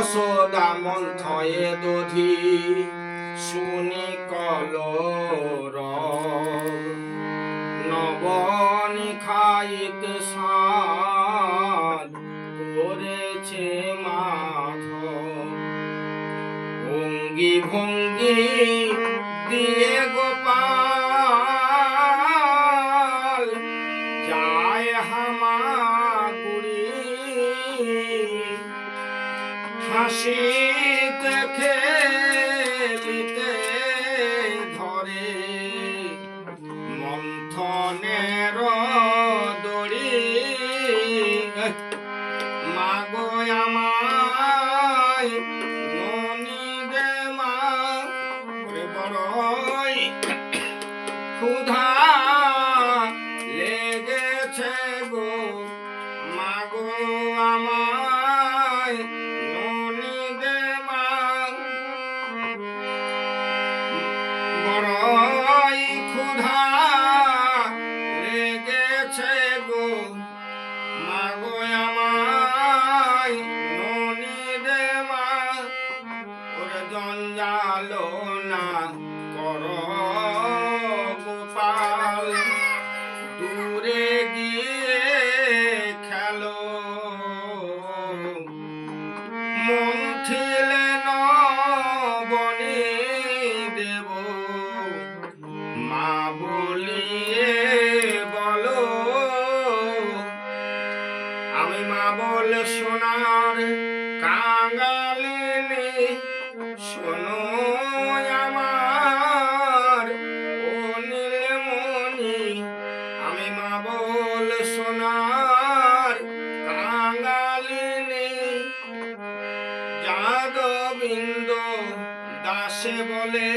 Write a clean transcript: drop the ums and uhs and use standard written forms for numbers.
যশোদা মন্থয়ে দধি শুনি কলর নবনী খাইতে সাধ করেছে মাধব ভঙ্গি ভঙ্গি দিয়ে গোপাল যায় হামাগুড়ি হাসিতে খেলিতে ধরে মন্থনের দড়ি মাগো আমায় ননি দে মা বড়ই ক্ষুধা লেগেছে গো মাগো আমায় ননি দে মা বড়ই ক্ষুধা লেগেছে গো মাগো আমায় ননি দে মা ওরে জঞ্জাল না কর গোপাল দূরে গিয়ে খেলো মন্থিলে নবনী দেব মা বলিয়ে বলো আমি মা বল সোনার কাঙালিনী শোনো আমার ও নীলমণি আমি মা বল সোনার কাঙালিনী যাদবিন্দ দাসে বলে